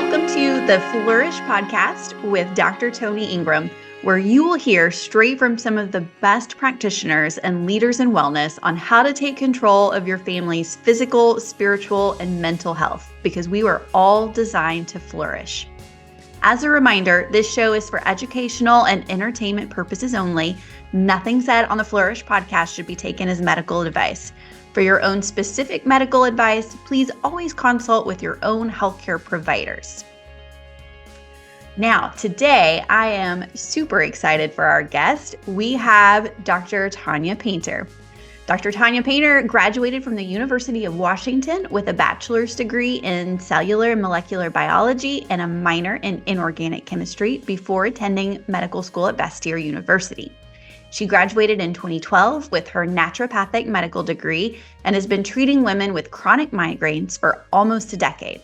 Welcome to the Flourish podcast with Dr. Toni Engram, where you will hear straight from some of the best practitioners and leaders in wellness on how to take control of your family's physical, spiritual, and mental health, because we were all designed to flourish. As a reminder, this show is for educational and entertainment purposes only. Nothing said on the Flourish podcast should be taken as medical advice. For your own specific medical advice, please always consult with your own healthcare providers. Now, today I am super excited for our guest. We have Dr. Tanya Paynter. Dr. Tanya Paynter graduated from the University of Washington with a bachelor's degree in Cellular and Molecular Biology and a minor in Inorganic Chemistry before attending medical school at Bastyr University. She graduated in 2012 with her Naturopathic Medical Degree and has been treating women with chronic migraines for almost a decade.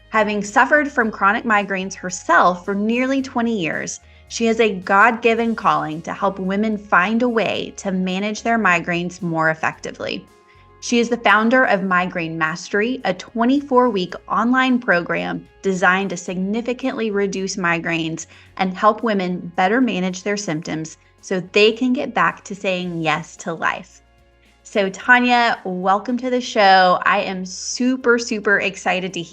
Having suffered from chronic migraines herself for nearly 20 years, she has a God-given calling to help women find a way to manage their migraines more effectively. She is the founder of Migraine Mastery, a 24-week online program designed to significantly reduce migraines and help women better manage their symptoms so they can get back to saying yes to life. So Tanya, welcome to the show. I am super, super excited to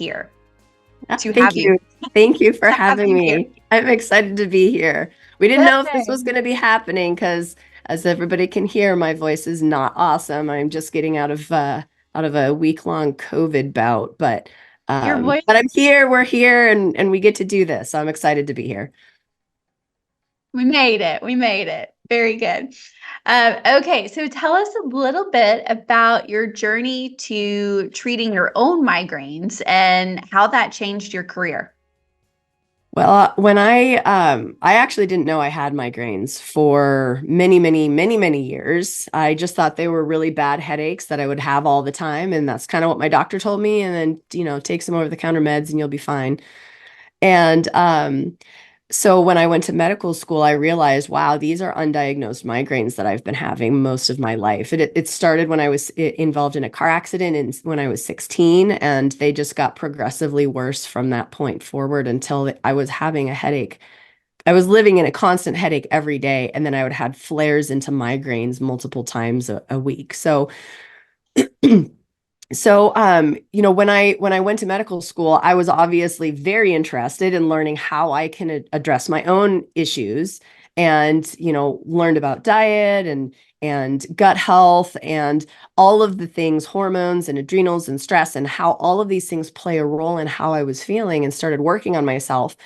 Thank you. Thank you for having me. I'm excited to be here. We didn't know if this was going to be happening because, as everybody can hear, my voice is not awesome. I'm just getting out of a week-long COVID bout, but I'm here. We're here, and we get to do this. So I'm excited to be here. We made it. Very good. Okay, so tell us a little bit about your journey to treating your own migraines and how that changed your career. Well, when I actually didn't know I had migraines for many years. I just thought they were really bad headaches that I would have all the time, and that's kind of what my doctor told me. And then, take some over-the-counter meds and you'll be fine. And so when I went to medical school, I realized, wow, these are undiagnosed migraines that I've been having most of my life. It started when I was involved in a car accident when I was 16, and they just got progressively worse from that point forward until I was having a headache. I was living in a constant headache every day, and then I would have flares into migraines multiple times a week. So when I went to medical school, I was obviously very interested in learning how I can address my own issues, and, learned about diet and gut health and all of the things, hormones and adrenals and stress, and how all of these things play a role in how I was feeling, and started working on myself.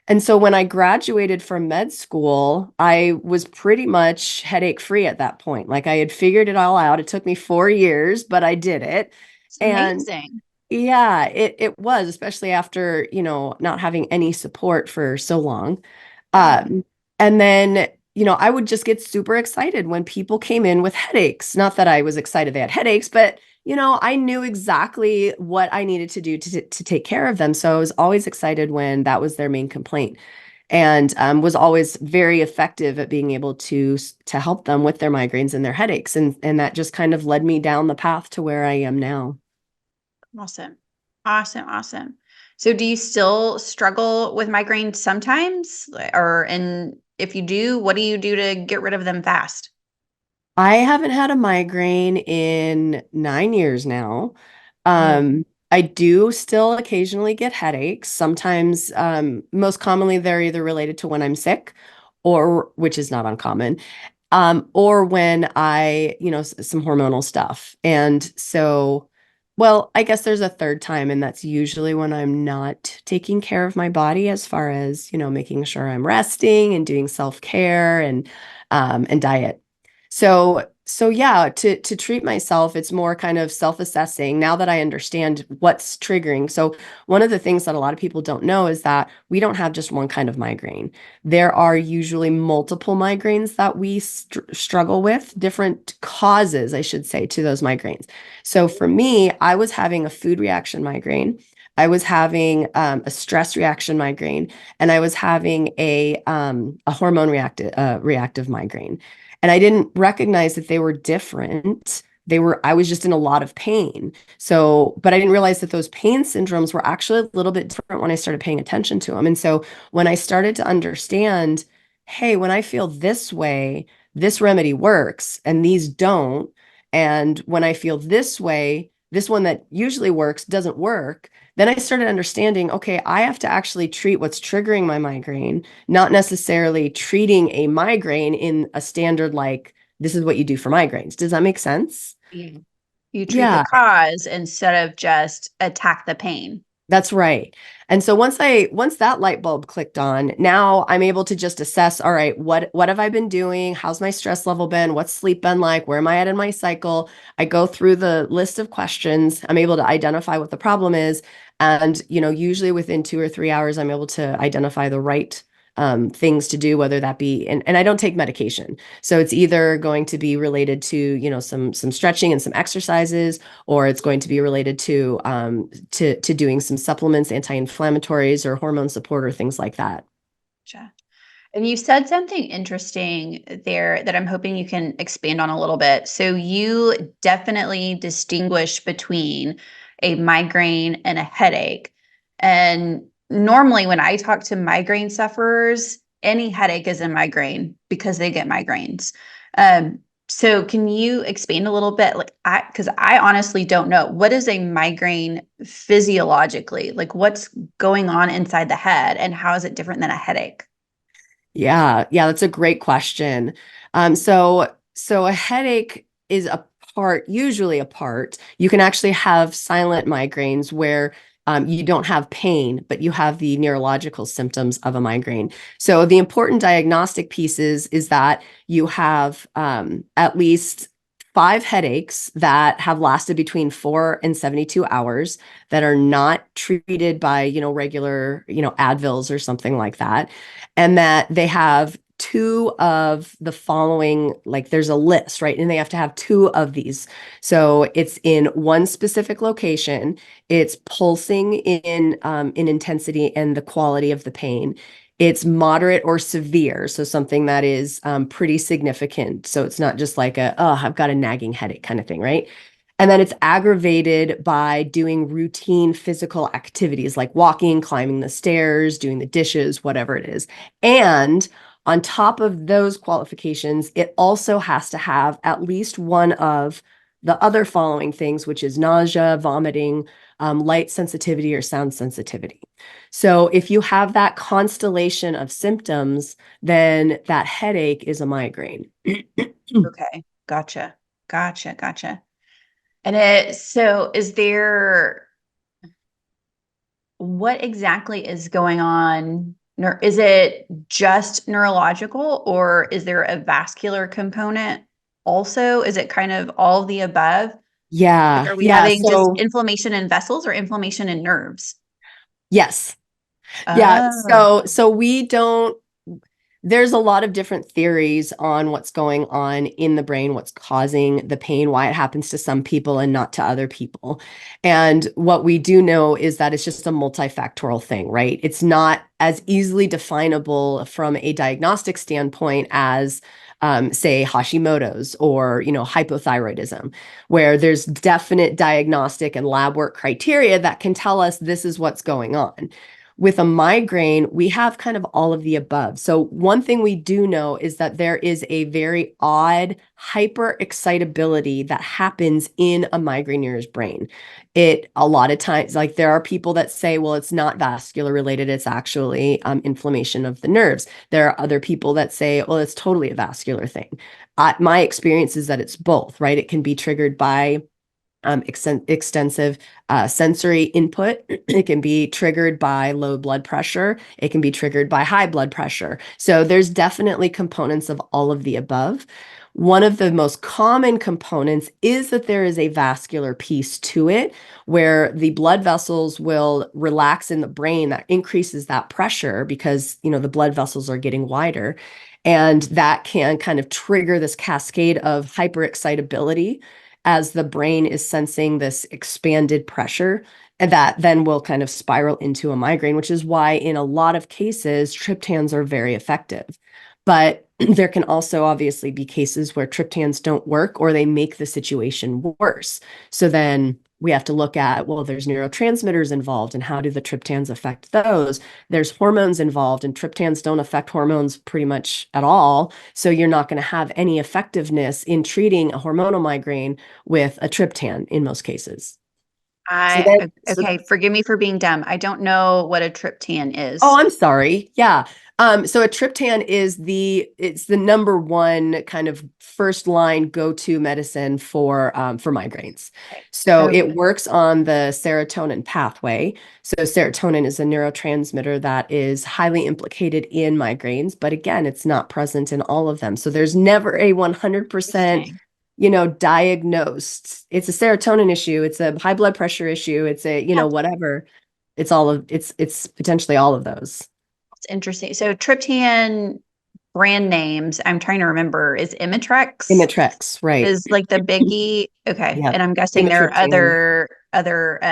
And so when I graduated from med school, I was pretty much headache free at that point. Like, I had figured it all out. It took me 4 years, but I did it. It's amazing. And yeah, it was, especially after, not having any support for so long. And then, I would just get super excited when people came in with headaches. Not that I was excited they had headaches, but I knew exactly what I needed to do to take care of them. So I was always excited when that was their main complaint, and was always very effective at being able to help them with their migraines and their headaches. And that just kind of led me down the path to where I am now. Awesome. So do you still struggle with migraines sometimes? And if you do, what do you do to get rid of them fast? I haven't had a migraine in 9 years now. I do still occasionally get headaches. Sometimes, most commonly, they're either related to when I'm sick, or, which is not uncommon, or when some hormonal stuff. And so, well, I guess there's a third time, and that's usually when I'm not taking care of my body, as far as, making sure I'm resting and doing self-care and diet. So yeah, to treat myself, it's more kind of self-assessing now that I understand what's triggering. So one of the things that a lot of people don't know is that we don't have just one kind of migraine. There are usually multiple migraines that we struggle with, different causes, I should say, to those migraines. So for me, I was having a food reaction migraine. I was having a stress reaction migraine, and I was having a hormone reactive migraine. And I didn't recognize that they were different I was just in a lot of pain. So, but I didn't realize that those pain syndromes were actually a little bit different when I started paying attention to them. And so when I started to understand, hey, when I feel this way, this remedy works and these don't. And when I feel this way, this one that usually works doesn't work. Then I started understanding, okay, I have to actually treat what's triggering my migraine, not necessarily treating a migraine in a standard like, this is what you do for migraines. Does that make sense? Yeah. You treat the Yeah, cause instead of just attack the pain. that's right. And so once that light bulb clicked on, now I'm able to just assess, all right, what have I been doing? How's my stress level been? What's sleep been like? Where am I at in my cycle? I go through the list of questions. I'm able to identify what the problem is. And, usually within 2 or 3 hours, I'm able to identify the right things to do, whether that be, and I don't take medication. So it's either going to be related to, some stretching and some exercises, or it's going to be related to doing some supplements, anti-inflammatories or hormone support or things like that. Gotcha. And you said something interesting there that I'm hoping you can expand on a little bit. So you definitely distinguish between a migraine and a headache. And normally when I talk to migraine sufferers, any headache is a migraine because they get migraines. Um, so can you expand a little bit? Because I honestly don't know. What is a migraine physiologically? Like what's going on inside the head and how is it different than a headache? Yeah, that's a great question. So a headache is usually a part. You can actually have silent migraines where you don't have pain, but you have the neurological symptoms of a migraine. So the important diagnostic pieces is that you have at least 5 headaches that have lasted between 4 and 72 hours that are not treated by, regular, Advils or something like that, and that they have two of the following, like there's a list, right? And they have to have two of these. So it's in one specific location, it's pulsing in intensity and the quality of the pain. It's moderate or severe, so something that is pretty significant. So it's not just like I've got a nagging headache kind of thing, right? And then it's aggravated by doing routine physical activities like walking, climbing the stairs, doing the dishes, whatever it is. And on top of those qualifications, it also has to have at least one of the other following things, which is nausea, vomiting, light sensitivity, or sound sensitivity. So if you have that constellation of symptoms, then that headache is a migraine. Okay. Gotcha. Gotcha. Gotcha. So is there, what exactly is going on? Is it just neurological or is there a vascular component also? Is it kind of all of the above? Like, Yeah, are we yeah. having just So inflammation in vessels or inflammation in nerves? yes, yeah. Oh, So we don't there's a lot of different theories on what's going on in the brain, what's causing the pain, why it happens to some people and not to other people. And what we do know is that it's just a multifactorial thing, right? It's not as easily definable from a diagnostic standpoint as say Hashimoto's or hypothyroidism, where there's definite diagnostic and lab work criteria that can tell us this is what's going on. With a migraine, we have kind of all of the above. So one thing we do know is that there is a very odd hyper-excitability that happens in a migraineur's brain. It a lot of times, like there are people that say, well, it's not vascular related, it's actually inflammation of the nerves. There are other people that say, well, it's totally a vascular thing. My experience is that it's both, right? It can be triggered by extensive sensory input. It can be triggered by low blood pressure. It can be triggered by high blood pressure. So there's definitely components of all of the above. One of the most common components is that there is a vascular piece to it where the blood vessels will relax in the brain that increases that pressure because, the blood vessels are getting wider. And that can kind of trigger this cascade of hyperexcitability as the brain is sensing this expanded pressure, and that then will kind of spiral into a migraine, which is why in a lot of cases, triptans are very effective. But there can also obviously be cases where triptans don't work or they make the situation worse. So then we have to look at, well, there's neurotransmitters involved, and how do the triptans affect those? There's hormones involved, and triptans don't affect hormones pretty much at all. So you're not going to have any effectiveness in treating a hormonal migraine with a triptan in most cases. Okay, forgive me for being dumb. I don't know what a triptan Oh, is. I'm sorry. Yeah. So a triptan is it's the number one kind of first line go-to medicine for migraines. Okay. So Okay. it works on the serotonin pathway. So serotonin is a neurotransmitter that is highly implicated in migraines, but again, it's not present in all of them. So there's never a 100%, Interesting. diagnosed. It's a serotonin issue. It's a high blood pressure issue. It's a, Yeah, whatever. It's potentially all of those. it's interesting. So triptan brand names, I'm trying to remember, is Imitrex Imitrex, right. is like the biggie. Okay. Yeah. And I'm guessing there are Amitriptyline. other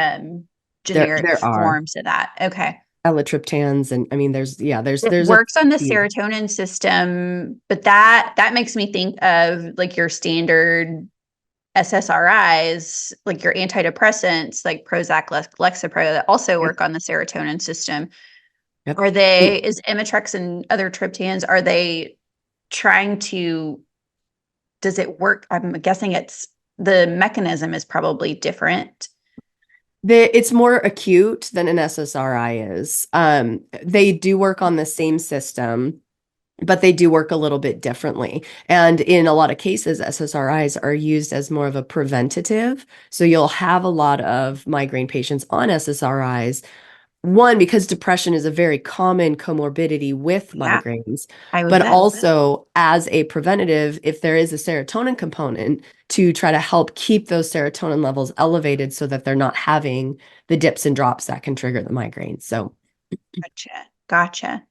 generic There are forms of that. Okay. elatriptans, and I mean It there's a works on the few. serotonin system, but that makes me think of like your standard SSRIs, like your antidepressants, like Prozac, Lexapro, that also Yep. work on the serotonin system. Yep. Is Imitrex and other triptans, are they trying to, does it work? I'm guessing the mechanism is probably different. It's more acute than an SSRI is. They do work on the same system, but they do work a little bit differently. And in a lot of cases, SSRIs are used as more of a preventative. So you'll have a lot of migraine patients on SSRIs. One, because depression is a very common comorbidity with Yeah, migraines, I would but bet. also as a preventative, if there is a serotonin component, to try to help keep those serotonin levels elevated so that they're not having the dips and drops that can trigger the migraine. So, Gotcha. Gotcha.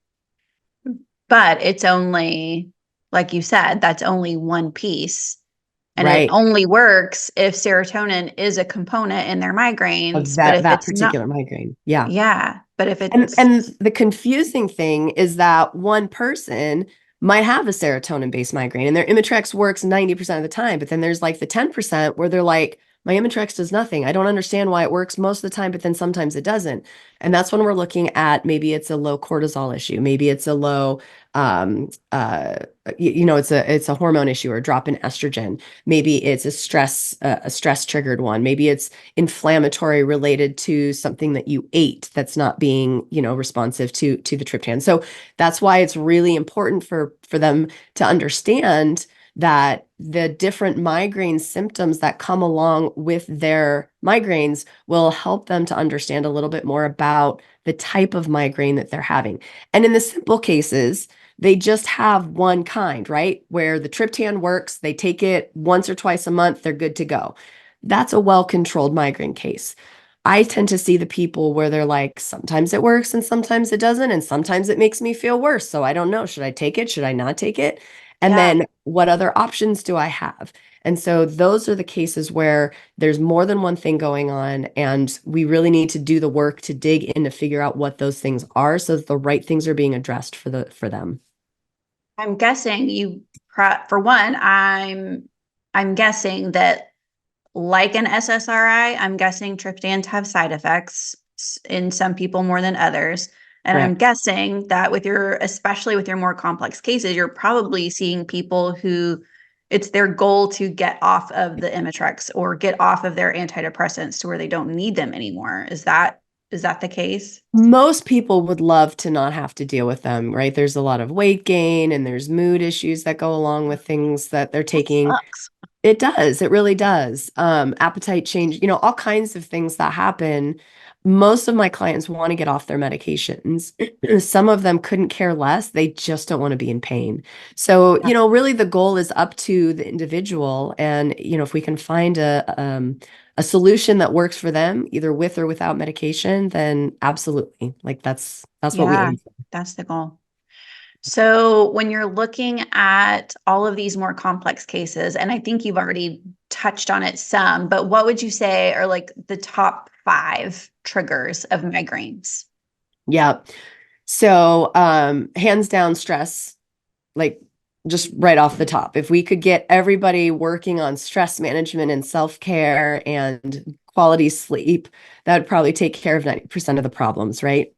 But it's only, like you said, that's only one piece. And it right, only works if serotonin is a component in their of migraines. But that if that it's not, particular migraine. Yeah. yeah. But if And it's, the confusing thing is that one person might have a serotonin-based migraine and their Imitrex works 90% of the time, but then there's like the 10% where they're like, my Imitrex does nothing. I don't understand why it works most of the time, but then sometimes it doesn't. And that's when we're looking at maybe it's a low cortisol issue, maybe it's a low um it's a hormone issue or a drop in estrogen. Maybe it's a stress triggered one. Maybe it's inflammatory related to something that you ate that's not being, responsive to the triptan. So that's why it's really important for them to understand that the different migraine symptoms that come along with their migraines will help them to understand a little bit more about the type of migraine that they're having. And in the simple cases, they just have one kind, right? Where the triptan works, they take it once or twice a month, they're good to go. That's a well-controlled migraine case. I tend to see the people where they're like, sometimes it works and sometimes it doesn't, and sometimes it makes me feel worse. So I don't know. Should I take it? Should I not take it? And yeah, then what other options do I have? And so those are the cases where there's more than one thing going on, and we really need to do the work to dig in to figure out what those things are so that the right things are being addressed for them. I'm guessing for one, I'm guessing that like an SSRI, I'm guessing triptans have side effects in some people more than others. And I'm Correct. guessing that especially with your more complex cases, you're probably seeing people who it's their goal to get off of the Imitrex or get off of their antidepressants to where they don't need them anymore. Is that the case? Most people would love to not have to deal with them, right? There's a lot of weight gain and there's mood issues that go along with things that they're That taking. sucks. It does. It really does. Appetite change, all kinds of things that happen. Most of my clients want to get off their medications. Some of them couldn't care less. They just don't want to be in pain. So, Yeah. really the goal is up to the individual. And, if we can find a solution that works for them, either with or without medication, then absolutely. Like that's what we Yeah, aim for. that's the goal. So when you're looking at all of these more complex cases, and I think you've already touched on it some, but what would you say are like the top five triggers of migraines? Yeah. So, hands down stress, like just right off the top. If we could get everybody working on stress management and self-care and quality sleep, that would probably take care of 90% of the problems, right?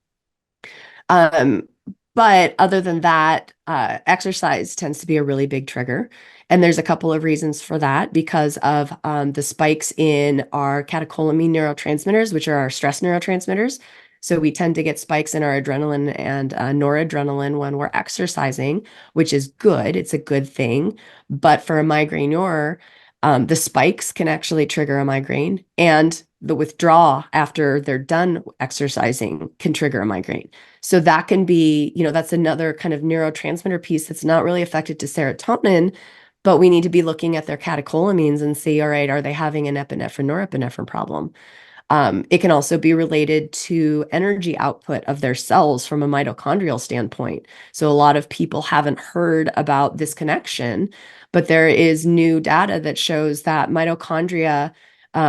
Um, but other than that, exercise tends to be a really big trigger. And there's a couple of reasons for that because of the spikes in our catecholamine neurotransmitters, which are our stress neurotransmitters. So we tend to get spikes in our adrenaline and noradrenaline when we're exercising, which is good. It's a good thing. But for a migraineur, the spikes can actually trigger a migraine, and the withdrawal after they're done exercising can trigger a migraine. So that can be, that's another kind of neurotransmitter piece that's not really affected to serotonin, but we need to be looking at their catecholamines and see, all right, are they having an epinephrine norepinephrine problem? It can also be related to energy output of their cells from a mitochondrial standpoint. So a lot of people haven't heard about this connection, but there is new data that shows that mitochondria,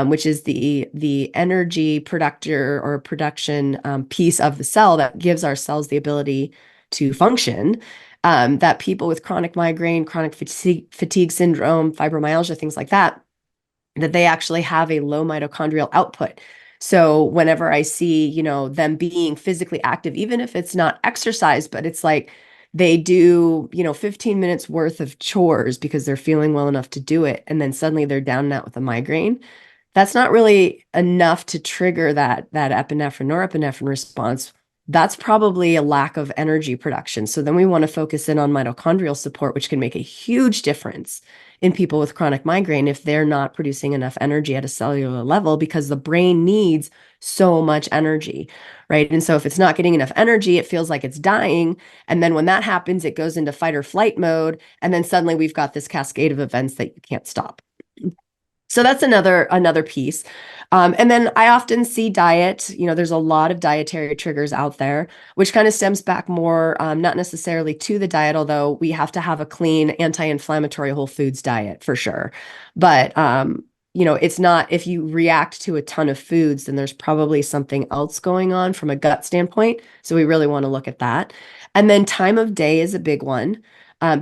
which is the energy productor or production piece of the cell that gives our cells the ability to function, that people with chronic migraine, chronic fatigue syndrome, fibromyalgia, things like that, that they actually have a low mitochondrial output. So whenever I see, them being physically active, even if it's not exercise, but it's like they do, 15 minutes worth of chores because they're feeling well enough to do it, and then suddenly they're down and out with a migraine, that's not really enough to trigger that epinephrine norepinephrine response. That's probably a lack of energy production. So then we want to focus in on mitochondrial support, which can make a huge difference in people with chronic migraine if they're not producing enough energy at a cellular level, because the brain needs so much energy, right? And so if it's not getting enough energy, it feels like it's dying. And then when that happens, it goes into fight or flight mode. And then suddenly we've got this cascade of events that you can't stop. So that's another piece. And then I often see diet. There's a lot of dietary triggers out there, which kind of stems back more, not necessarily to the diet, although we have to have a clean, anti-inflammatory whole foods diet for sure. But it's not, if you react to a ton of foods, then there's probably something else going on from a gut standpoint. So we really want to look at that. And then time of day is a big one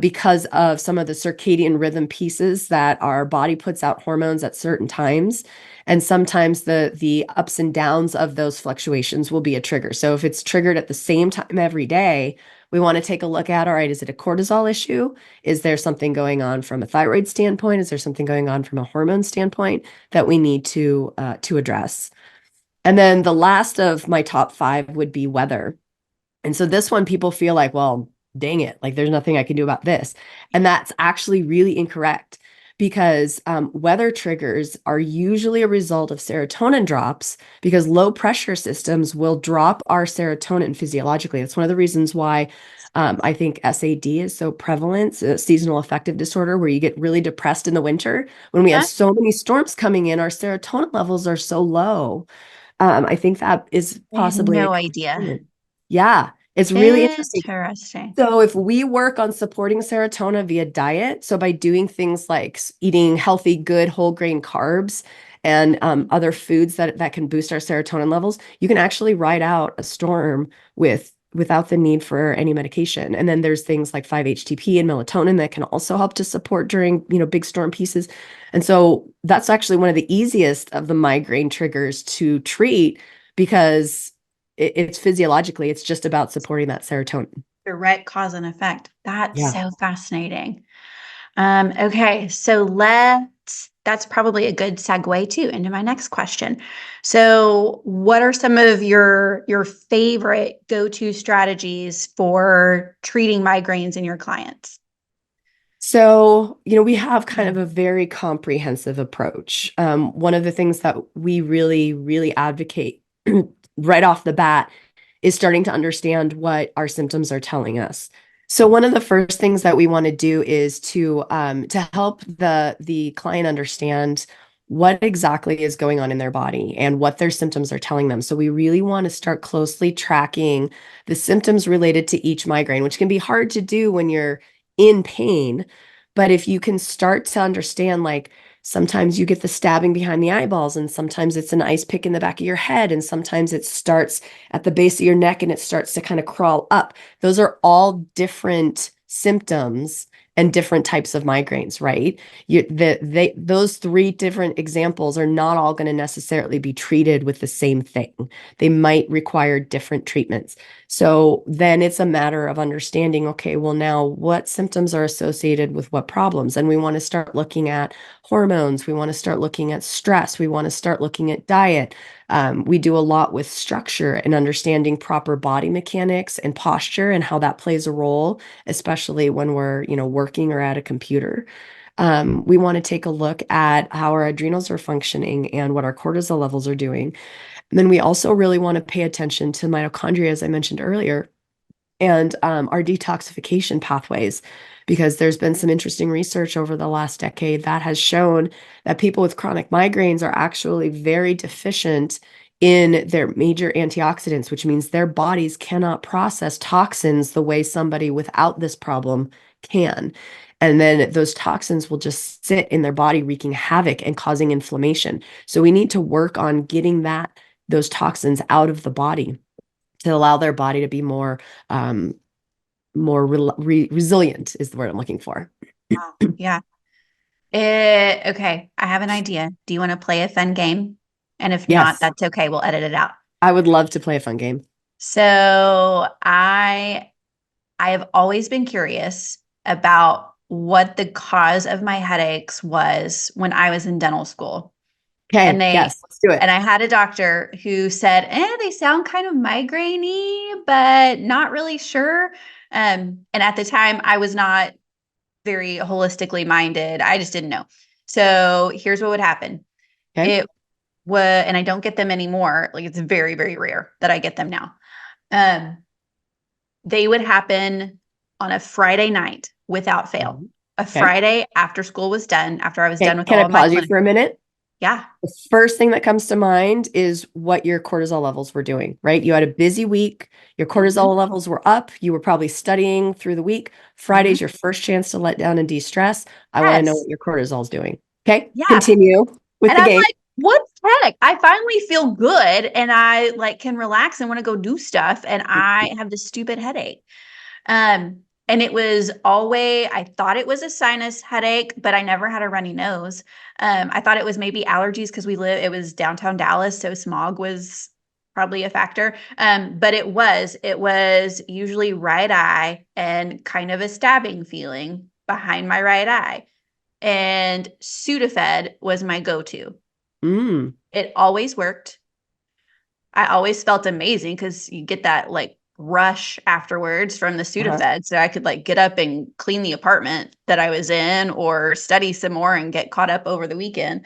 because of some of the circadian rhythm pieces that our body puts out hormones at certain times. And sometimes the ups and downs of those fluctuations will be a trigger. So if it's triggered at the same time every day, we want to take a look at, all right, is it a cortisol issue? Is there something going on from a thyroid standpoint? Is there something going on from a hormone standpoint that we need to address? And then the last of my top 5 would be weather. And so this one, people feel like, well, dang it, like there's nothing I can do about this. And that's actually really incorrect, because weather triggers are usually a result of serotonin drops, because low pressure systems will drop our serotonin physiologically. That's one of the reasons why I think SAD is so prevalent, seasonal affective disorder, where you get really depressed in the winter. When we have so many storms coming in, our serotonin levels are so low. I think that is I had possibly a no idea. component. Yeah, it's really interesting. Interesting. So if we work on supporting serotonin via diet, so by doing things like eating healthy, good whole grain carbs and other foods that can boost our serotonin levels, you can actually ride out a storm without the need for any medication. And then there's things like 5-HTP and melatonin that can also help to support during, big storm pieces. And so that's actually one of the easiest of the migraine triggers to treat, because it's physiologically, it's just about supporting that serotonin. Direct cause and effect. That's Yeah. so fascinating. Okay, so that's probably a good segue too into my next question. So, what are some of your favorite go-to strategies for treating migraines in your clients? So, we have kind of a very comprehensive approach. One of the things that we really, really advocate right off the bat is starting to understand what our symptoms are telling us. So one of the first things that we want to do is to help the client understand what exactly is going on in their body and what their symptoms are telling them. So we really want to start closely tracking the symptoms related to each migraine, which can be hard to do when you're in pain. But if you can start to understand, like, sometimes you get the stabbing behind the eyeballs, and sometimes it's an ice pick in the back of your head, and sometimes it starts at the base of your neck and it starts to kind of crawl up. Those are all different symptoms and different types of migraines, right? Those three different examples are not all going to necessarily be treated with the same thing. They might require different treatments. So then it's a matter of understanding, okay, well, now what symptoms are associated with what problems? And we want to start looking at hormones. We want to start looking at stress. We want to start looking at diet. We do a lot with structure and understanding proper body mechanics and posture and how that plays a role, especially when we're, working or at a computer. We want to take a look at how our adrenals are functioning and what our cortisol levels are doing. And then we also really want to pay attention to mitochondria, as I mentioned earlier, and our detoxification pathways, because there's been some interesting research over the last decade that has shown that people with chronic migraines are actually very deficient in their major antioxidants, which means their bodies cannot process toxins the way somebody without this problem can. And then those toxins will just sit in their body, wreaking havoc and causing inflammation. So we need to work on getting those toxins out of the body to allow their body to be more resilient is the word I'm looking for. Wow. Yeah. Okay. I have an idea. Do you want to play a fun game? And if not, Yes, that's okay. We'll edit it out. I would love to play a fun game. So I have always been curious about what the cause of my headaches was when I was in dental school. And Okay, yes, let's do it. I had a doctor who said, they sound kind of migraine-y, but not really sure. And at the time I was not very holistically minded. I just didn't know. So here's what would happen. Okay. It was, and I don't get them anymore. Like, it's very, very rare that I get them now. They would happen on a Friday night without fail. A Okay. Friday after school was done, after I was done with Can all I of my pause you clinic. for a minute? Yeah. The first thing that comes to mind is what your cortisol levels were doing, right? You had a busy week, your cortisol levels were up, you were probably studying through the week. Friday's your first chance to let down and de-stress. I want to know Yes. what your cortisol is doing. Okay, Yeah. continue with And the I'm game. like, what the heck? I finally feel good and I can relax and want to go do stuff. And I have this stupid headache. And it was always, I thought it was a sinus headache, but I never had a runny nose. I thought it was maybe allergies because it was downtown Dallas, so smog was probably a factor. But it was usually right eye and kind of a stabbing feeling behind my right eye. And Sudafed was my go-to. It always worked. I always felt amazing because you get that rush afterwards from the Sudafed. So I could get up and clean the apartment that I was in or study some more and get caught up over the weekend.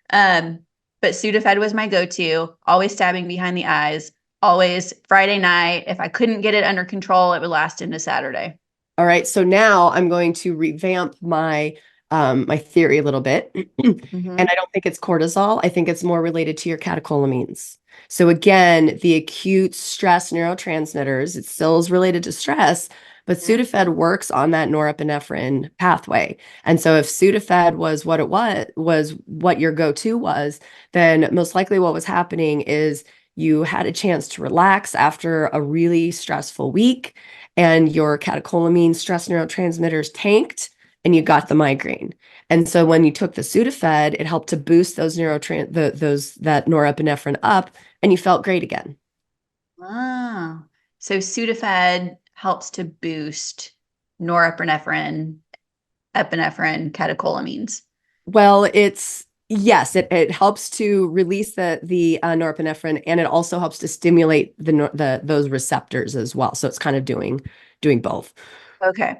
But Sudafed was my go-to, always stabbing behind the eyes, always Friday night. If I couldn't get it under control, it would last into Saturday. All right, so now I'm going to revamp my my theory a little bit. And I don't think it's cortisol. I think it's more related to your catecholamines. So again, the acute stress neurotransmitters, it still is related to stress, but Sudafed works on that norepinephrine pathway. And so if Sudafed was what it was what your go-to was, then most likely what was happening is you had a chance to relax after a really stressful week and your catecholamine stress neurotransmitters tanked and you got the migraine. And so when you took the Sudafed, it helped to boost those that norepinephrine up and you felt great again. Oh, so Sudafed helps to boost norepinephrine, epinephrine, catecholamines. Well, yes, it helps to release the norepinephrine, and it also helps to stimulate those receptors as well. So it's kind of doing both. Okay.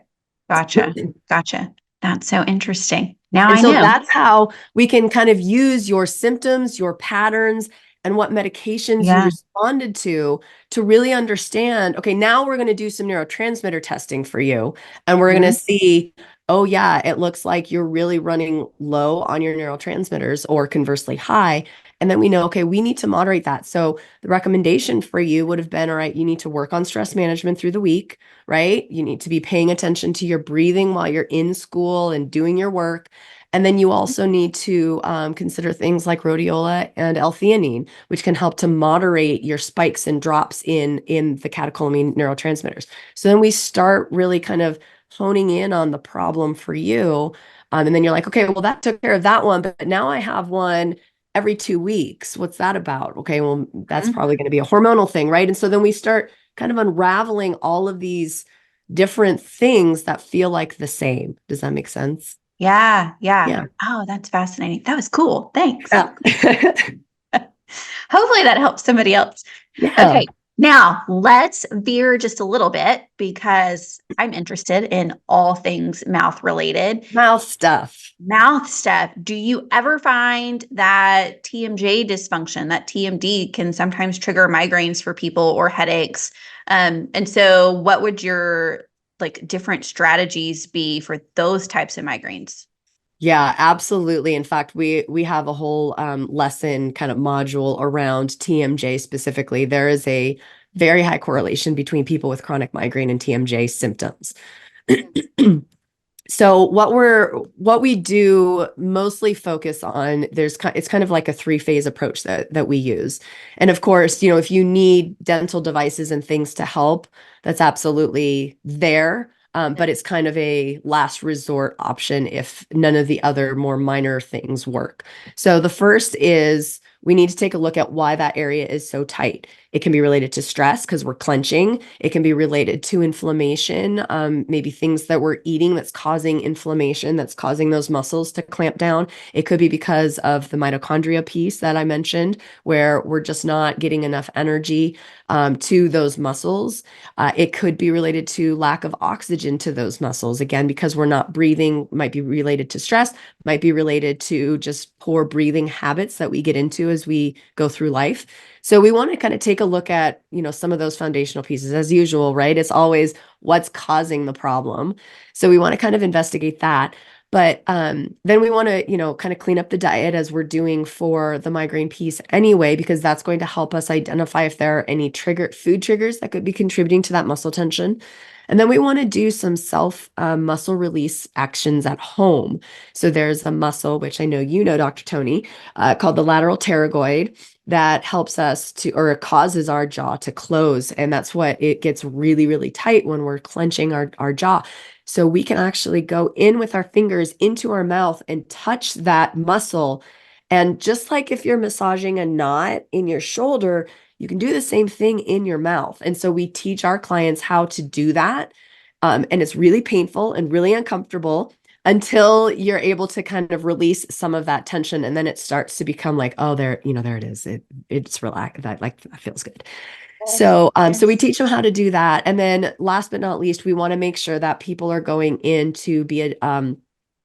Gotcha. Gotcha. That's so interesting. Now And I so know. that's how we can kind of use your symptoms, your patterns, and what medications you Yeah. responded to really understand, okay, now we're going to do some neurotransmitter testing for you. And we're going to see, oh, yeah, it looks like you're really running low on your neurotransmitters or conversely high. And then we know, okay, we need to moderate that. So the recommendation for you would have been, all right, you need to work on stress management through the week, right? You need to be paying attention to your breathing while you're in school and doing your work. And then you also need to consider things like rhodiola and L-theanine, which can help to moderate your spikes and drops in the catecholamine neurotransmitters. So then we start really kind of honing in on the problem for you. And then you're like, okay, well, that took care of that one, but now I have one every 2 weeks. What's that about? Okay, well, that's Mhm. probably going to be a hormonal thing, right? And so then we start kind of unraveling all of these different things that feel like the same. Does that make sense? Yeah, yeah. Yeah. Oh, that's fascinating. That was cool. Thanks. Yeah. Hopefully that helps somebody else. Yeah. Okay, now let's veer just a little bit because I'm interested in all things mouth related. Mouth stuff. Mouth stuff. Do you ever find that TMJ dysfunction, that TMD, can sometimes trigger migraines for people or headaches? And so, what would your like different strategies be for those types of migraines? Yeah, absolutely. In fact, we have a whole lesson kind of module around TMJ specifically. There is a very high correlation between people with chronic migraine and TMJ symptoms. So what we do mostly focus on, it's kind of like a three-phase approach that we use. And of course, if you need dental devices and things to help, that's absolutely there. But it's kind of a last resort option if none of the other more minor things work. So the first is we need to take a look at why that area is so tight. It can be related to stress because we're clenching. It can be related to inflammation, maybe things that we're eating that's causing inflammation, that's causing those muscles to clamp down. It could be because of the mitochondria piece that I mentioned, where we're just not getting enough energy to those muscles. It could be related to lack of oxygen to those muscles. Again, because we're not breathing, might be related to stress, might be related to just poor breathing habits that we get into as we go through life. So we want to kind of take a look at, some of those foundational pieces as usual, right? It's always what's causing the problem. So we want to kind of investigate that. But then we want to, kind of clean up the diet as we're doing for the migraine piece anyway, because that's going to help us identify if there are any food triggers that could be contributing to that muscle tension. And then we want to do some self muscle release actions at home. So there's a muscle, which I know Dr. Toni, called the lateral pterygoid that helps us to, or causes our jaw to close. And that's what it gets really, really tight when we're clenching our jaw. So we can actually go in with our fingers into our mouth and touch that muscle. And just like if you're massaging a knot in your shoulder, you can do the same thing in your mouth. And so we teach our clients how to do that. And it's really painful and really uncomfortable until you're able to kind of release some of that tension. And then it starts to become like, oh, there it is. It's relaxed. That feels good. So we Yes. teach them how to do that. And then last but not least, we want to make sure that people are going in to be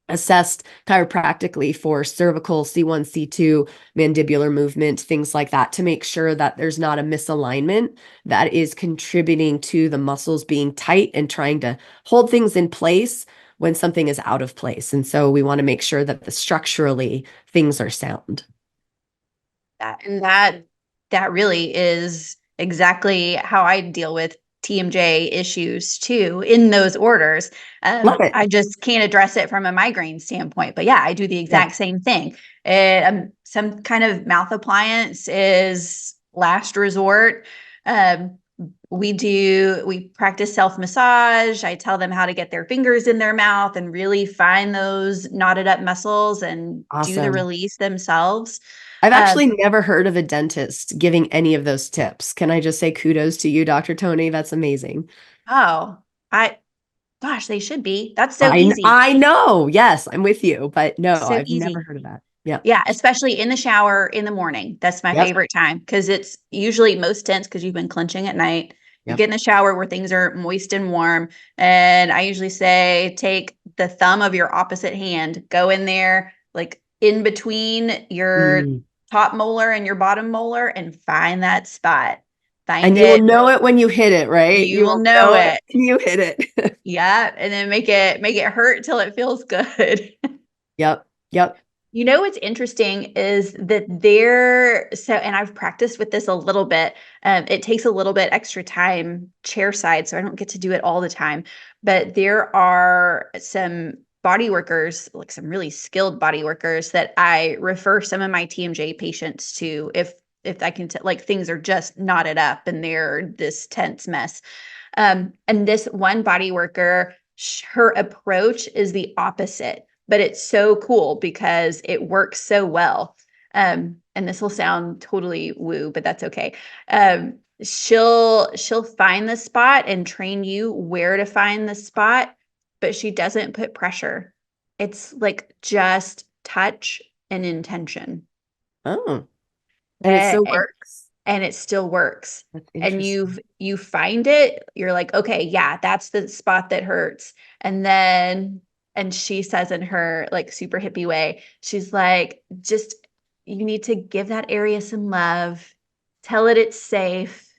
assessed chiropractically for cervical C1, C2, mandibular movement, things like that, to make sure that there's not a misalignment that is contributing to the muscles being tight and trying to hold things in place when something is out of place. And so we want to make sure that structurally things are sound. That really is exactly how I deal with TMJ issues too, in those orders. Love it. I just can't address it from a migraine standpoint, but yeah, I do the Yeah. exact same thing. Some kind of mouth appliance is last resort. Um, we practice self massage. I tell them how to get their fingers in their mouth and really find those knotted up muscles and do the Awesome. release themselves. I've Um, actually never heard of a dentist giving any of those tips. Can I just say kudos to you, Dr. Toni? That's amazing. oh, I gosh, they should be. That's so I easy. I know. Yes, I'm with you, but no, So I've never easy. heard of that. Yep. Yeah, especially in the shower in the morning. That's my Yep. favorite time because it's usually most tense because you've been clenching at night. You Yep. get in the shower where things are moist and warm. And I usually say, take the thumb of your opposite hand, go in there, like in between your Mm. top molar and your bottom molar, and find that spot. And Find you will it. know it when you hit it, right? You You will will know know it it. when you hit it. Yeah. And then make it hurt till it feels good. Yep. Yep. You know what's interesting is that and I've practiced with this a little bit. It takes a little bit extra time chair side, so I don't get to do it all the time. But there are some body workers, like some really skilled body workers, that I refer some of my TMJ patients to if I can like things are just knotted up and they're this tense mess. And this one body worker her approach is the opposite, but it's so cool because it works so well. And this will sound totally woo, but that's okay. She'll find the spot and train you where to find the spot, but she doesn't put pressure. It's like just touch and intention. Oh, and it Uh, still and works. and it still works. That's And interesting. you find it, you're like, okay, yeah, that's the spot that hurts. And then, and she says in her like super hippie way, she's like, just you need to give that area some love, tell it it's safe,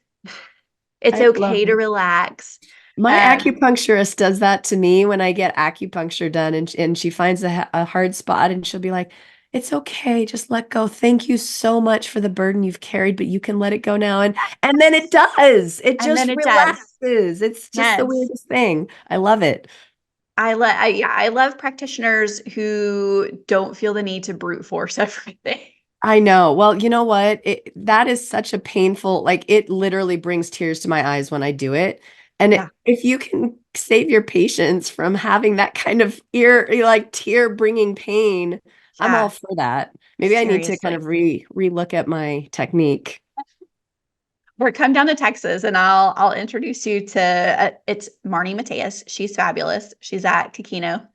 it's I love okay to it. relax. My Um, acupuncturist does that to me when I get acupuncture done, and she finds a hard spot, and she'll be like, "It's okay, just let go. Thank you so much for the burden you've carried, but you can let it go now." And then it does. It and then just it does. relaxes. It's just the Yes. weirdest thing. I love it. Yeah, I love practitioners who don't feel the need to brute force everything. I know. Well, you know what? That is such a painful, like it literally brings tears to my eyes when I do it. And Yeah. if you can save your patients from having that kind of like tear bringing pain, I'm all Yeah. for that. Maybe I need to kind Seriously. of re-look at my technique. Or come down to Texas and I'll introduce you to it's Marnie Mateus. She's fabulous. She's at Kikino.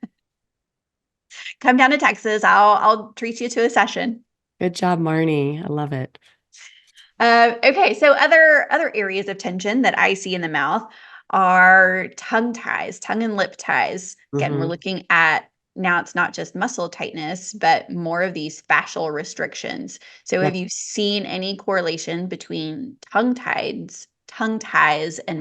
Come down to Texas. I'll treat you to a session. Good job, Marnie. I love it. Okay, so other areas of tension that I see in the mouth are tongue ties, tongue and lip ties. Again, we're Hmm. looking at now it's not just muscle tightness, but more of these fascial restrictions. So have Yep. you seen any correlation between tongue ties and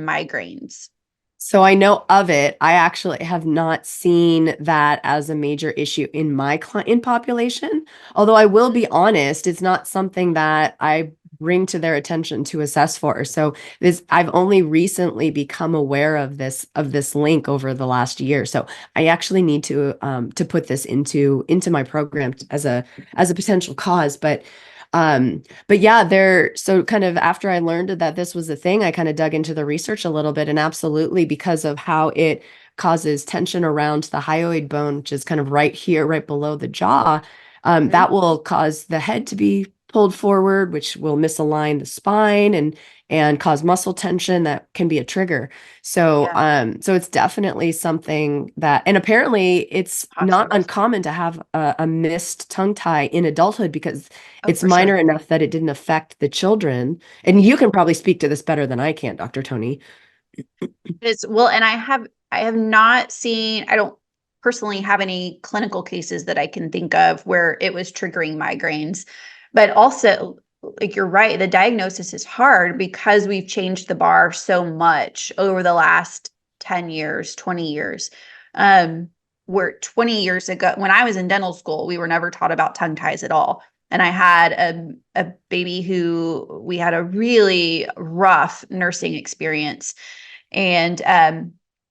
migraines? So I know of it. I actually have not seen that as a major issue in my client population. Although I will be honest, it's not something that I bring to their attention to assess for. So this I've only recently become aware of this link over the last year. So I actually need to put this into my program as a potential cause. But yeah, so kind of after I learned that this was a thing, I kind of dug into the research a little bit, and absolutely because of how it causes tension around the hyoid bone, which is kind of right here, right below the jaw, Mhm. that will cause the head to be pulled forward, which will misalign the spine and cause muscle tension that can be a trigger. Yeah, So it's definitely something that, and apparently it's not posture risk. uncommon to have a missed tongue tie in adulthood because Oh, it's for sure. minor enough that it didn't affect the children. And you can probably speak to this better than I can, Dr. Toni. It's well, and I have not seen, I don't personally have any clinical cases that I can think of where it was triggering migraines. But also, like you're right, the diagnosis is hard because we've changed the bar so much over the last 10 years, 20 years. Um, where 20 years ago, when I was in dental school, we were never taught about tongue ties at all. And I had a baby who we had a really rough nursing experience and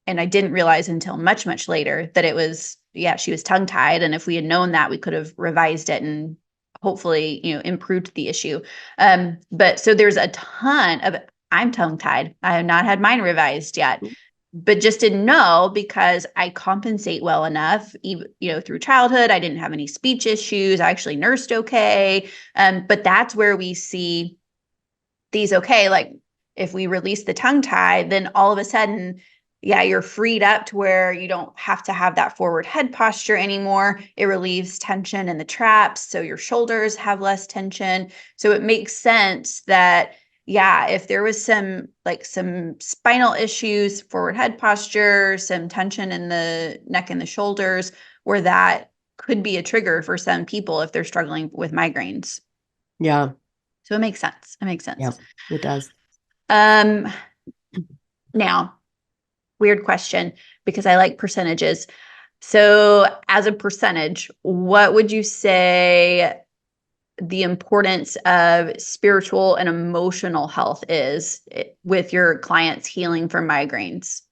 and I didn't realize until much later that it was, yeah, she was tongue tied, and if we had known that, we could have revised it and hopefully, improved the issue. But so there's a ton of, I'm tongue tied, I have not had mine revised yet, but just didn't know because I compensate well enough, even through childhood. I didn't have any speech issues, I actually nursed okay. But that's where we see these, okay, like if we release the tongue tie, then all of a sudden, yeah, you're freed up to where you don't have to have that forward head posture anymore. It relieves tension in the traps, so your shoulders have less tension. So it makes sense that, yeah, if there was some spinal issues, forward head posture, some tension in the neck and the shoulders, where that could be a trigger for some people if they're struggling with migraines. Yeah, So it makes sense. It makes sense. yeah, it does. Um, Now, weird question because I like percentages. So, as a percentage, what would you say the importance of spiritual and emotional health is with your clients healing from migraines?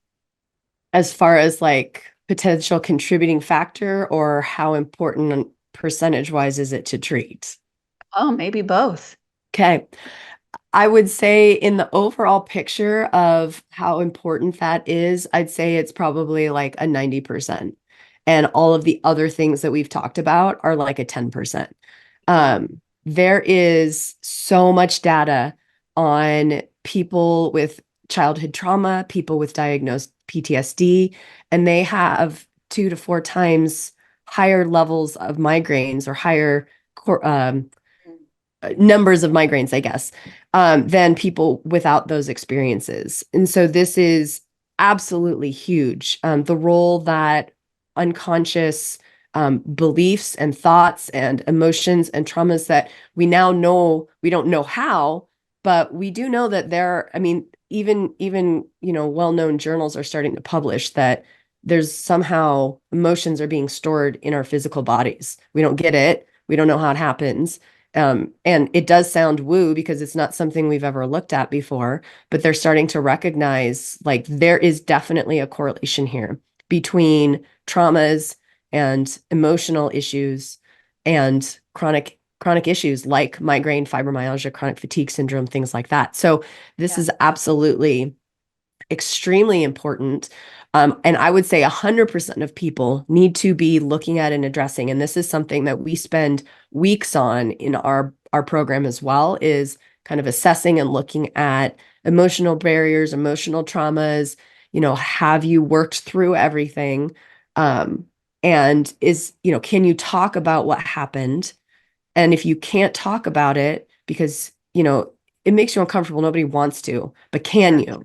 As far as like potential contributing factor, or how important percentage wise is it to treat? Oh, maybe both. Okay. I would say in the overall picture of how important that is, I'd say it's probably like a 90%. And all of the other things that we've talked about are like a 10%. There is so much data on people with childhood trauma, people with diagnosed PTSD, and they have 2 to 4 times higher levels of migraines or higher numbers of migraines, I guess, than people without those experiences. And so this is absolutely huge. The role that unconscious beliefs and thoughts and emotions and traumas that we now know, we don't know how, but we do know that I mean, even, well-known journals are starting to publish that there's somehow emotions are being stored in our physical bodies. We don't get it. We don't know how it happens. And it does sound woo because it's not something we've ever looked at before, but they're starting to recognize like there is definitely a correlation here between traumas and emotional issues and chronic issues like migraine, fibromyalgia, chronic fatigue syndrome, things like that. So this is absolutely extremely important. And I would say 100% of people need to be looking at and addressing. And this is something that we spend weeks on in our program as well, is kind of assessing and looking at emotional barriers, emotional traumas. Have you worked through everything? And can you talk about what happened? And if you can't talk about it because, it makes you uncomfortable, nobody wants to, but can you?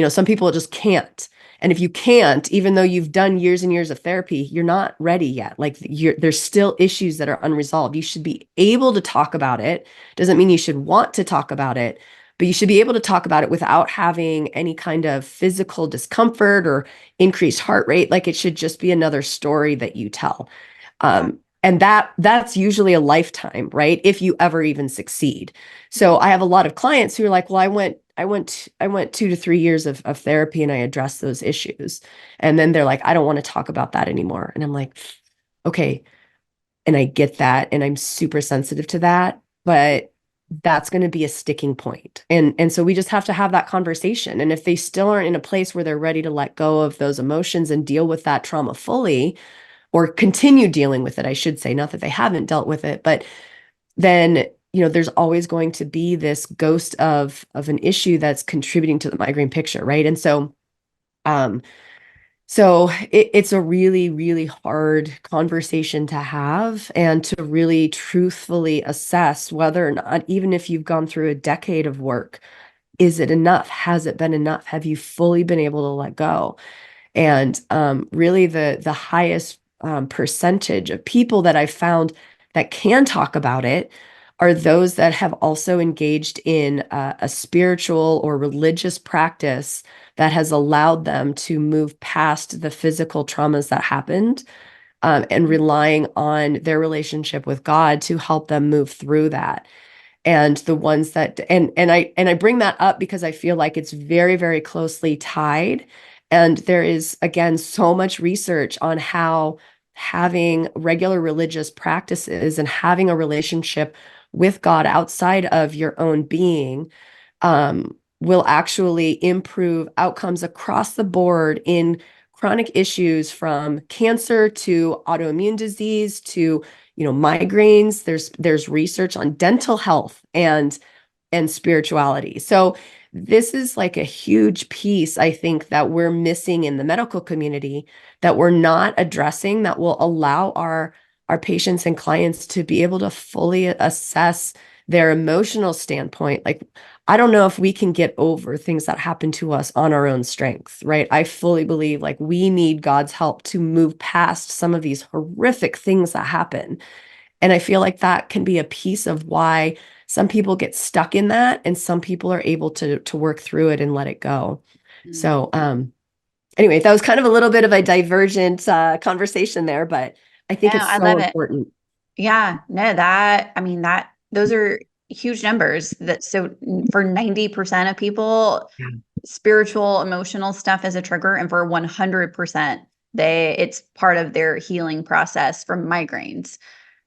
Some people just can't. And if you can't, even though you've done years and years of therapy, you're not ready yet. Like there's still issues that are unresolved. You should be able to talk about it. Doesn't mean you should want to talk about it, but you should be able to talk about it without having any kind of physical discomfort or increased heart rate. Like it should just be another story that you tell. And that's usually a lifetime, right? If you ever even succeed. So I have a lot of clients who are like, well, I went 2 to 3 years of therapy and I addressed those issues. And then they're like, I don't want to talk about that anymore. And I'm like, okay. And I get that. And I'm super sensitive to that, but that's going to be a sticking point. And so we just have to have that conversation. And if they still aren't in a place where they're ready to let go of those emotions and deal with that trauma fully, or continue dealing with it, I should say, not that they haven't dealt with it, but then, there's always going to be this ghost of an issue that's contributing to the migraine picture, right? And so it's a really, really hard conversation to have and to really truthfully assess whether or not, even if you've gone through a decade of work, is it enough? Has it been enough? Have you fully been able to let go? And really the highest percentage of people that I've found that can talk about it are those that have also engaged in a spiritual or religious practice that has allowed them to move past the physical traumas that happened, and relying on their relationship with God to help them move through that. And the ones that and I bring that up because I feel like it's very, very closely tied. And there is, again, so much research on how having regular religious practices and having a relationship with God outside of your own being will actually improve outcomes across the board in chronic issues, from cancer to autoimmune disease to migraines. There's research on dental health and spirituality. So this is like a huge piece, I think, that we're missing in the medical community, that we're not addressing, that will allow our patients and clients to be able to fully assess their emotional standpoint. Like, I don't know if we can get over things that happen to us on our own strength, right? I fully believe like we need God's help to move past some of these horrific things that happen. And I feel like that can be a piece of why some people get stuck in that and some people are able to work through it and let it go. So anyway, that was kind of a little bit of a divergent conversation there, but I think No, it's I so love it. important. Yeah, no, those are huge numbers. For 90% of people, Yeah. spiritual, emotional stuff is a trigger, and for 100%, it's part of their healing process from migraines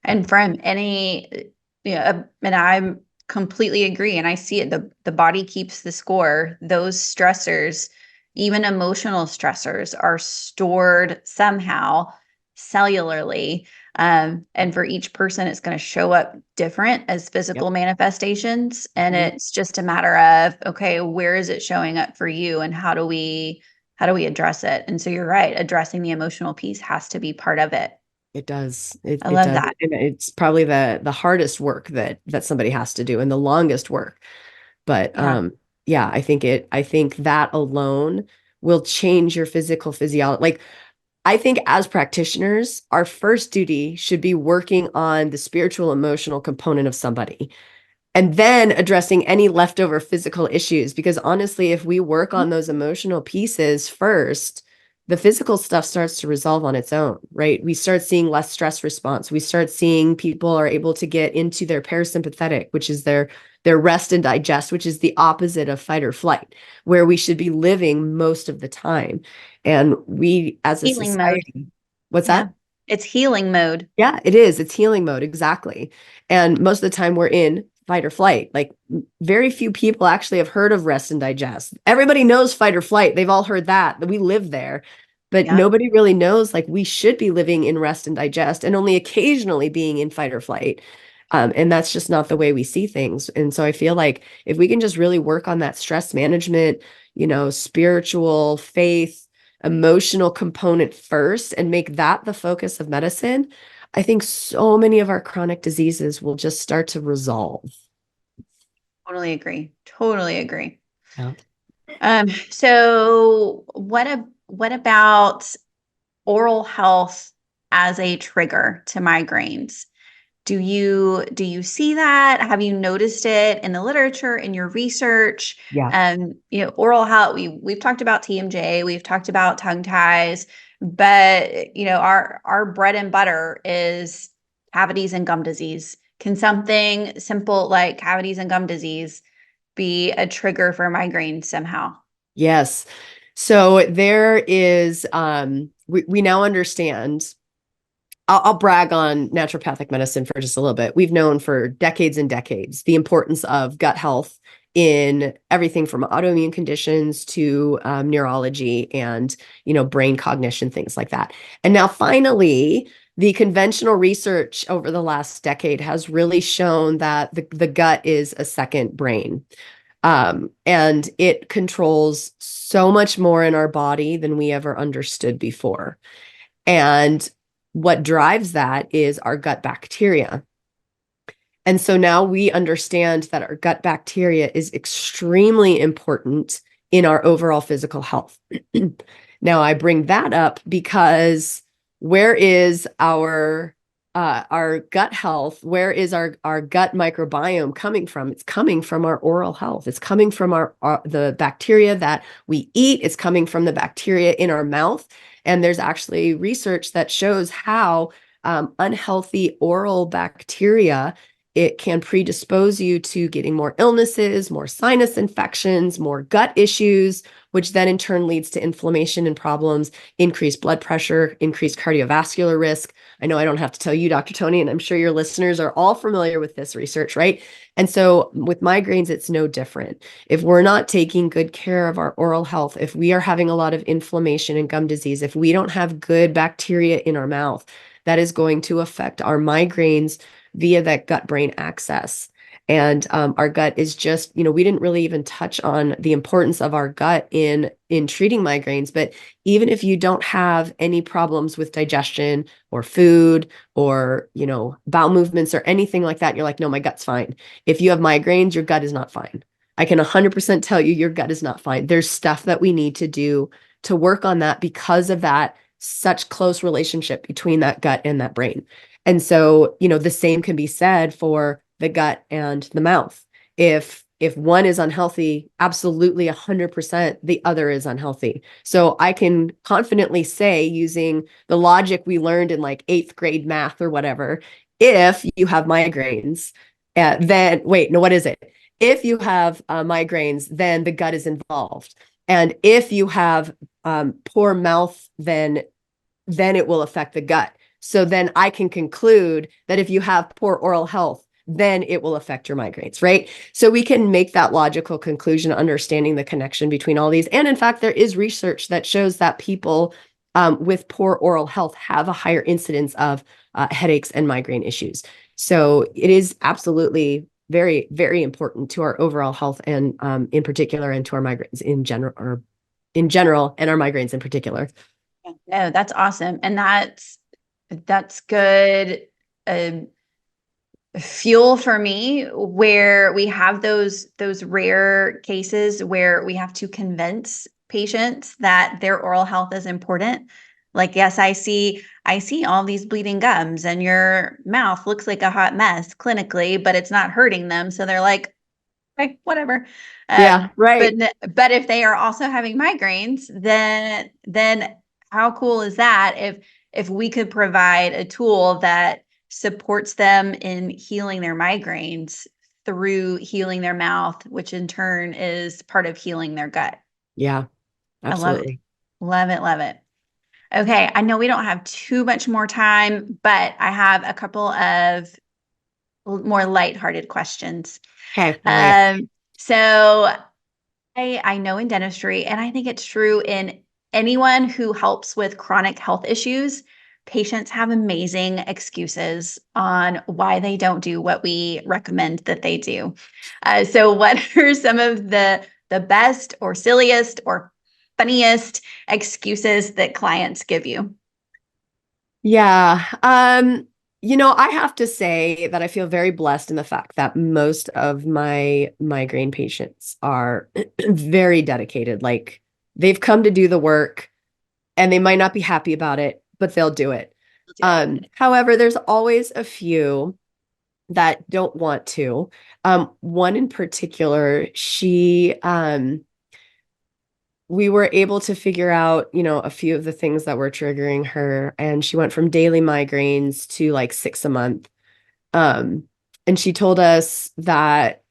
and from any, and completely agree. And I see it. The body keeps the score. Those stressors, even emotional stressors, are stored somehow cellularly. And for each person, it's going to show up different as physical Yep. manifestations. And Mhm. it's just a matter of, okay, where is it showing up for you? And how do we address it? And so you're right, addressing the emotional piece has to be part of it. It does. It I it love does. that. And it's probably the hardest work that somebody has to do and the longest work. But Yeah. yeah, I think that alone will change your physical physiology. Like I think as practitioners, our first duty should be working on the spiritual emotional component of somebody and then addressing any leftover physical issues. Because honestly, if we work on those emotional pieces first, the physical stuff starts to resolve on its own, right? We start seeing less stress response. We start seeing people are able to get into their parasympathetic, which is their rest and digest, which is the opposite of fight or flight, where we should be living most of the time. And we as a Healing mode. society, what's Yeah. that? It's healing mode. Yeah, it is. It's healing mode. Exactly. And most of the time we're in fight or flight. Like very few people actually have heard of rest and digest. Everybody knows fight or flight. They've all heard that we live there, but Yeah. nobody really knows like we should be living in rest and digest and only occasionally being in fight or flight. And that's just not the way we see things. And so I feel like if we can just really work on that stress management, spiritual, faith, emotional component first and make that the focus of medicine, I think so many of our chronic diseases will just start to resolve. Totally agree. Totally agree. Yeah. So what about oral health as a trigger to migraines? Do you see that? Have you noticed it in the literature, in your research? Yeah. Oral health, we've talked about TMJ, we've talked about tongue ties, but our bread and butter is cavities and gum disease. Can something simple like cavities and gum disease be a trigger for migraine somehow? Yes. So there is, we now understand. I'll brag on naturopathic medicine for just a little bit. We've known for decades and decades the importance of gut health in everything from autoimmune conditions to neurology and brain cognition, things like that. And now finally, the conventional research over the last decade has really shown that the gut is a second brain. And it controls so much more in our body than we ever understood before. And what drives that is our gut bacteria. And so now we understand that our gut bacteria is extremely important in our overall physical health. Now, I bring that up because where is our gut health? Where is our gut microbiome coming from? It's coming from our oral health. It's coming from the bacteria that we eat. It's coming from the bacteria in our mouth. And there's actually research that shows how unhealthy oral bacteria, it can predispose you to getting more illnesses, more sinus infections, more gut issues, which then in turn leads to inflammation and problems, increased blood pressure, increased cardiovascular risk. I know I don't have to tell you, Dr. Toni, and I'm sure your listeners are all familiar with this research, right? And so with migraines, it's no different. If we're not taking good care of our oral health, if we are having a lot of inflammation and gum disease, if we don't have good bacteria in our mouth, that is going to affect our migraines via that gut-brain axis. And our gut is just, we didn't really even touch on the importance of our gut in treating migraines. But even if you don't have any problems with digestion or food or, bowel movements or anything like that, you're like, no, my gut's fine. If you have migraines, your gut is not fine. I can 100% tell you your gut is not fine. There's stuff that we need to do to work on that because of that such close relationship between that gut and that brain. And so, the same can be said for the gut and the mouth. If one is unhealthy, absolutely 100% the other is unhealthy. So I can confidently say, using the logic we learned in like 8th grade math or whatever, if you have migraines, then wait, no, what is it? If you have migraines, then the gut is involved. And if you have poor mouth, then it will affect the gut. So then I can conclude that if you have poor oral health, then it will affect your migraines, right? So we can make that logical conclusion, understanding the connection between all these. And in fact, there is research that shows that people with poor oral health have a higher incidence of headaches and migraine issues. So it is absolutely very, very important to our overall health, and in particular, and to our migraines in general, and our migraines in particular. No, that's awesome. And that's good fuel for me, where we have those rare cases where we have to convince patients that their oral health is important. Like, yes, I see all these bleeding gums and your mouth looks like a hot mess clinically, but it's not hurting them. So they're like, okay, whatever. Yeah, right. But if they are also having migraines, then how cool is that if we could provide a tool that supports them in healing their migraines through healing their mouth, which in turn is part of healing their gut. Yeah, absolutely. I love it. Love it. Love it. Okay. I know we don't have too much more time, but I have a couple of more lighthearted questions. Okay, bring it. So I know in dentistry, and I think it's true in anyone who helps with chronic health issues, patients have amazing excuses on why they don't do what we recommend that they do. So what are some of the best or silliest or funniest excuses that clients give you? Yeah. I have to say that I feel very blessed in the fact that most of my migraine patients are very dedicated. Like, they've come to do the work, and they might not be happy about it, but they'll do it. However, there's always a few that don't want to. One in particular, we were able to figure out, a few of the things that were triggering her, and she went from daily migraines to like 6 a month. And she told us that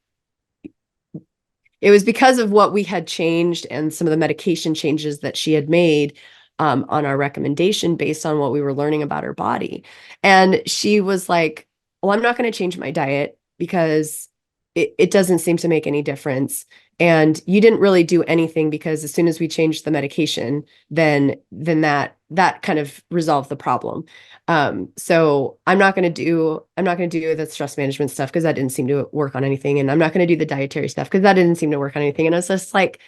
it was because of what we had changed and some of the medication changes that she had made on our recommendation based on what we were learning about her body. And she was like, well, I'm not going to change my diet because it doesn't seem to make any difference. And you didn't really do anything, because as soon as we changed the medication, then that kind of resolved the problem. So I'm not going to do the stress management stuff because that didn't seem to work on anything. And I'm not going to do the dietary stuff because that didn't seem to work on anything. And I was just like,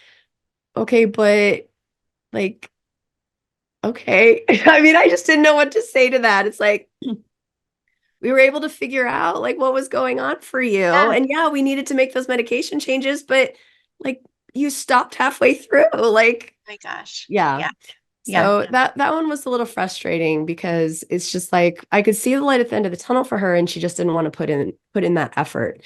okay, but like, okay. I mean, I just didn't know what to say to that. It's like, we were able to figure out like what was going on for you. Yeah. And yeah, we needed to make those medication changes, but like, you stopped halfway through. Like, Oh my gosh. yeah. Yeah. So that one was a little frustrating, because it's just like I could see the light at the end of the tunnel for her, and she just didn't want to put in that effort.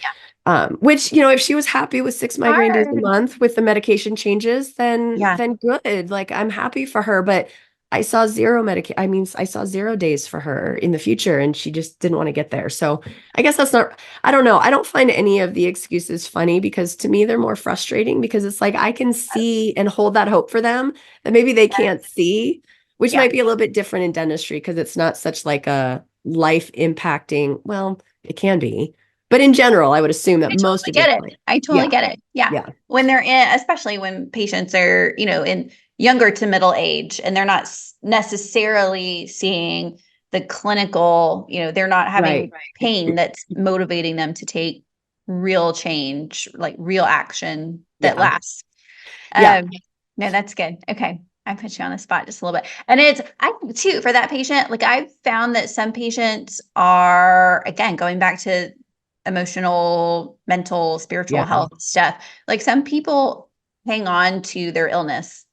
Which, if she was happy with 6 migraine days a month with the medication changes, then good. Like, I'm happy for her, but I saw I saw 0 days for her in the future, and she just didn't want to get there. So I guess I don't know. I don't find any of the excuses funny, because to me, they're more frustrating, because it's like I can see and hold that hope for them that maybe they can't see, which might be a little bit different in dentistry, because it's not such like a life impacting, well, it can be. But in general, I would assume that most of I totally get it. Yeah. Yeah. When they're in, especially when patients are, in younger to middle age, and they're not necessarily seeing the clinical, they're not having pain that's motivating them to take real change, like real action that lasts. No, that's good. Okay. I put you on the spot just a little bit. And I think too, for that patient, like I've found that some patients are, again, going back to emotional, mental, spiritual health stuff. Like some people hang on to their illness.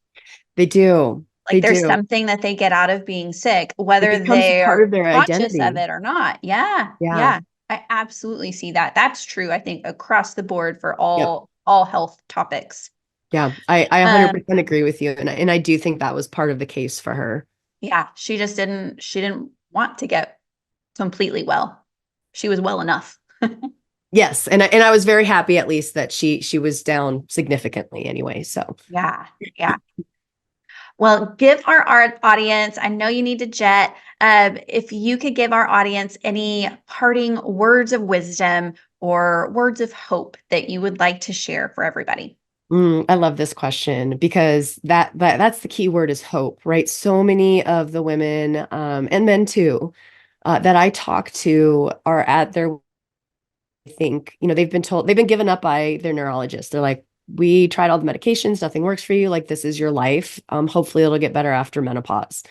They do. Like there's something that they get out of being sick, whether they part are of their conscious identity of it or not. Yeah. I absolutely see that. That's true, I think, across the board for all health topics. Yeah, I 100% agree with you. And I do think that was part of the case for her. Yeah. She didn't want to get completely well. She was well enough. Yes. And I was very happy, at least, that she was down significantly anyway. So Yeah. Well, give our audience, I know you need to jet, if you could give our audience any parting words of wisdom or words of hope that you would like to share for everybody. I love this question because that's the key word is hope, right? So many of the women and men too that I talk to are at their, I think, they've been given up by their neurologist. They're like, we tried all the medications, nothing works for you. Like, this is your life. Hopefully it'll get better after menopause.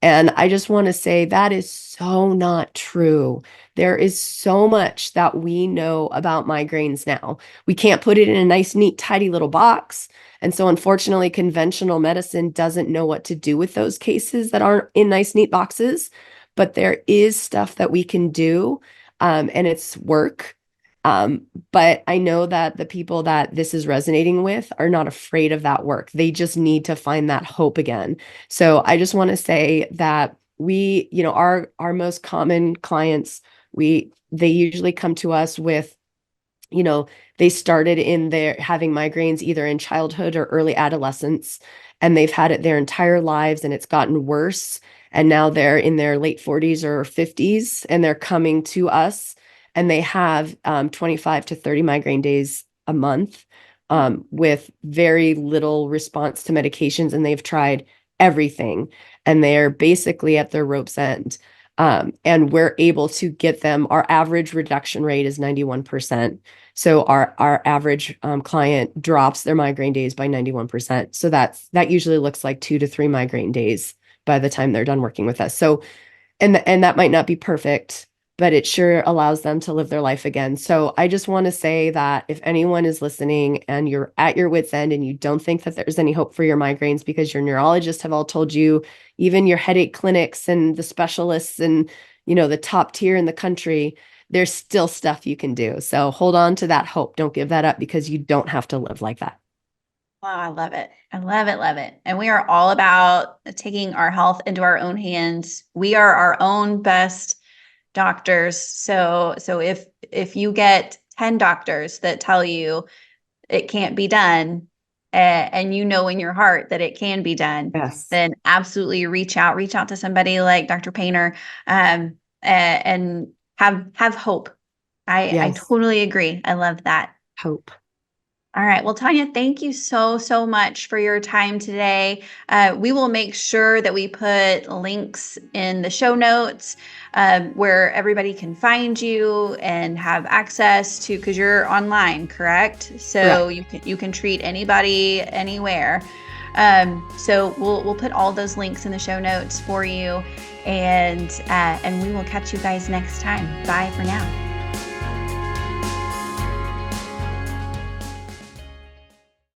And I just want to say that is so not true. There is so much that we know about migraines now. We can't put it in a nice, neat, tidy little box. And so, unfortunately, conventional medicine doesn't know what to do with those cases that aren't in nice, neat boxes. But there is stuff that we can do, and it's work. But I know that the people that this is resonating with are not afraid of that work. They just need to find that hope again. So I just want to say that our most common clients, they usually come to us with, they started in their having migraines either in childhood or early adolescence, and they've had it their entire lives and it's gotten worse. And now they're in their late 40s or 50s and they're coming to us and they have 25 to 30 migraine days a month with very little response to medications. And they've tried everything and they're basically at their rope's end. And we're able to get them, our average reduction rate is 91%. So our average client drops their migraine days by 91%. So that usually looks like 2 to 3 migraine days by the time they're done working with us. So, and that might not be perfect, but it sure allows them to live their life again. So I just want to say that if anyone is listening and you're at your wit's end and you don't think that there's any hope for your migraines because your neurologists have all told you, even your headache clinics and the specialists and, the top tier in the country, there's still stuff you can do. So hold on to that hope. Don't give that up because you don't have to live like that. Oh, I love it. I love it. Love it. And we are all about taking our health into our own hands. We are our own best doctors. So if you get 10 doctors that tell you it can't be done, and you know in your heart that it can be done, Yes. then absolutely reach out to somebody like Dr. Paynter, and have hope. I Yes. totally agree. I love that. Hope. All right. Well, Tanya, thank you so much for your time today. We will make sure that we put links in the show notes where everybody can find you and have access to, because you're online, correct? So Correct. you can treat anybody anywhere. So we'll put all those links in the show notes for you, and we will catch you guys next time. Bye for now.